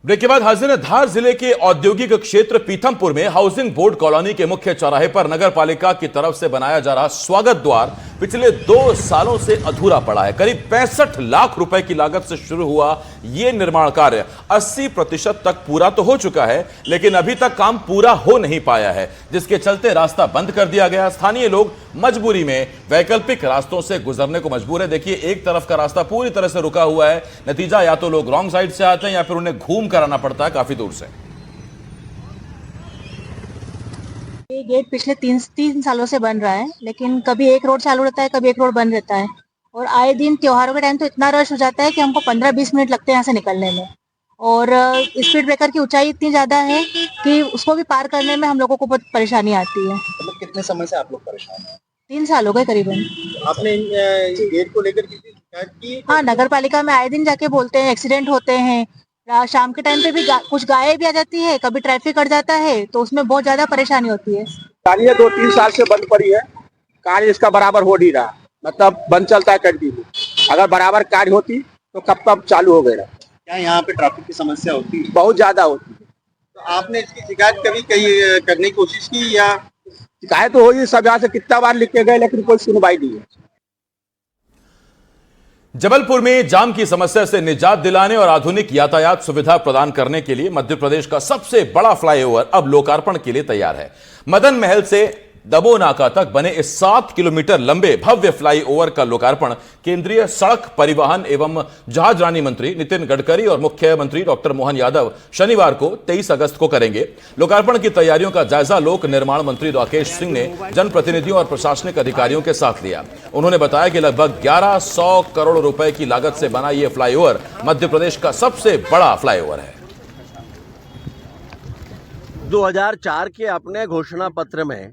Break के बाद हाजिर है धार जिले के औद्योगिक क्षेत्र पीथमपुर में हाउसिंग बोर्ड कॉलोनी के मुख्य चौराहे पर नगर पालिका की तरफ से बनाया जा रहा स्वागत द्वार पिछले 2 सालों से अधूरा पड़ा है। करीब 65 लाख रुपए की लागत से शुरू हुआ यह निर्माण कार्य 80% तक पूरा तो हो चुका है, लेकिन अभी तक काम पूरा हो नहीं पाया है, जिसके चलते रास्ता बंद कर दिया गया। स्थानीय लोग मजबूरी में वैकल्पिक रास्तों से गुजरने को मजबूर है। देखिए, एक तरफ का रास्ता पूरी तरह से रुका हुआ है। नतीजा या तो लोग रॉन्ग साइड से आते हैं या फिर उन्हें घूम कर आना पड़ता है काफी दूर से। ये गेट पिछले तीन सालों से बन रहा है, लेकिन कभी एक रोड चालू रहता है, कभी एक रोड बंद रहता है। और आए दिन त्योहारों के टाइम तो इतना रश हो जाता है कि हमको 15-20 मिनट लगते हैं यहाँ से निकलने में। और स्पीड ब्रेकर की ऊंचाई इतनी ज्यादा है कि उसको भी पार करने में हम लोगों को बहुत परेशानी आती है। मतलब कितने समय से आप लोग परेशान हैं? 3 साल हो गए करीबन। आपने गेट को लेकर किसी शिकायत की? हाँ, नगर पालिका में आए दिन जाके बोलते हैं, एक्सीडेंट होते हैं। शाम के टाइम पे भी कुछ गायें भी आ जाती है, कभी ट्रैफिक कट जाता है, तो उसमें बहुत ज्यादा परेशानी होती है। कार्य 2-3 साल से बंद पड़ी है। कार्य इसका बराबर हो नहीं रहा, मतलब बंद चलता है कंटिन्यू। अगर बराबर कार्य होती तो कब चालू हो गया। क्या यहाँ पे ट्रैफिक की समस्या होती है? बहुत ज्यादा होती है। तो आपने इसकी शिकायत कभी कहीं करने की कोशिश की या? शिकायत तो हुई, सब यहाँ से कितना बार लिख के गए, लेकिन कोई सुनवाई नहीं है। जबलपुर में जाम की समस्या से निजात दिलाने और आधुनिक यातायात सुविधा प्रदान करने के लिए मध्य प्रदेश का सबसे बड़ा फ्लाईओवर अब लोकार्पण के लिए तैयार है। मदन महल से दबो नाका तक बने इस 7 किलोमीटर लंबे भव्य फ्लाईओवर का लोकार्पण केंद्रीय सड़क परिवहन एवं जहाजरानी मंत्री नितिन गडकरी और मुख्यमंत्री डॉक्टर मोहन यादव शनिवार को 23 अगस्त को करेंगे। लोकार्पण की तैयारियों का जायजा लोक निर्माण मंत्री राकेश सिंह ने जनप्रतिनिधियों और प्रशासनिक अधिकारियों के साथ लिया। उन्होंने बताया कि लगभग 1100 करोड़ रुपए की लागत से बना यह फ्लाईओवर मध्य प्रदेश का सबसे बड़ा फ्लाईओवर है। 2004 के अपने घोषणा पत्र में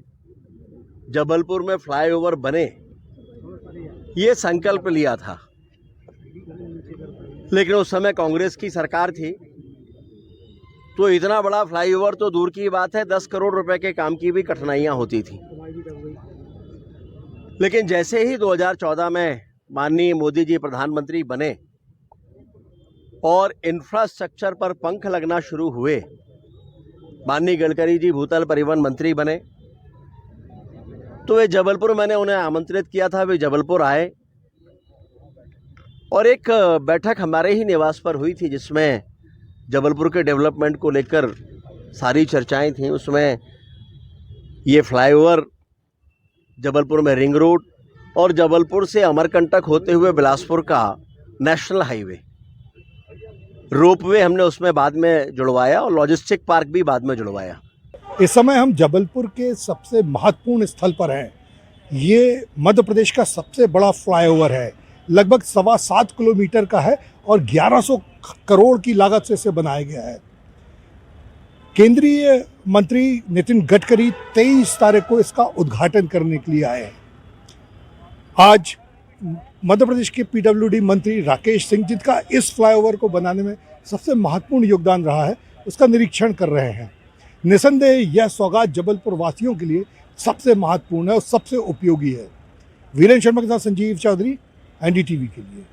जबलपुर में फ्लाईओवर बने ये संकल्प लिया था, लेकिन उस समय कांग्रेस की सरकार थी, तो इतना बड़ा फ्लाईओवर तो दूर की बात है, 10 करोड़ रुपए के काम की भी कठिनाइयां होती थी। लेकिन जैसे ही 2014 में माननीय मोदी जी प्रधानमंत्री बने और इंफ्रास्ट्रक्चर पर पंख लगना शुरू हुए, माननीय गडकरी जी भूतल परिवहन मंत्री बने, तो वे जबलपुर, मैंने उन्हें आमंत्रित किया था, वे जबलपुर आए और एक बैठक हमारे ही निवास पर हुई थी, जिसमें जबलपुर के डेवलपमेंट को लेकर सारी चर्चाएं थीं। उसमें ये फ्लाईओवर, जबलपुर में रिंग रोड और जबलपुर से अमरकंटक होते हुए बिलासपुर का नेशनल हाईवे, रोपवे हमने उसमें बाद में जुड़वाया और लॉजिस्टिक पार्क भी बाद में जुड़वाया। इस समय हम जबलपुर के सबसे महत्वपूर्ण स्थल पर हैं। ये मध्य प्रदेश का सबसे बड़ा फ्लाईओवर है, लगभग 7.25 किलोमीटर का है और 1100 करोड़ की लागत से इसे बनाया गया है। केंद्रीय मंत्री नितिन गडकरी 23 तारीख को इसका उद्घाटन करने के लिए आए हैं। आज मध्य प्रदेश के पीडब्ल्यूडी मंत्री राकेश सिंह, जिनका इस फ्लाईओवर को बनाने में सबसे महत्वपूर्ण योगदान रहा है, उसका निरीक्षण कर रहे हैं। निसंदेह यह सौगात जबलपुर वासियों के लिए सबसे महत्वपूर्ण है और सबसे उपयोगी है। वीरेंद्र शर्मा के साथ संजीव चौधरी, एनडीटीवी के लिए।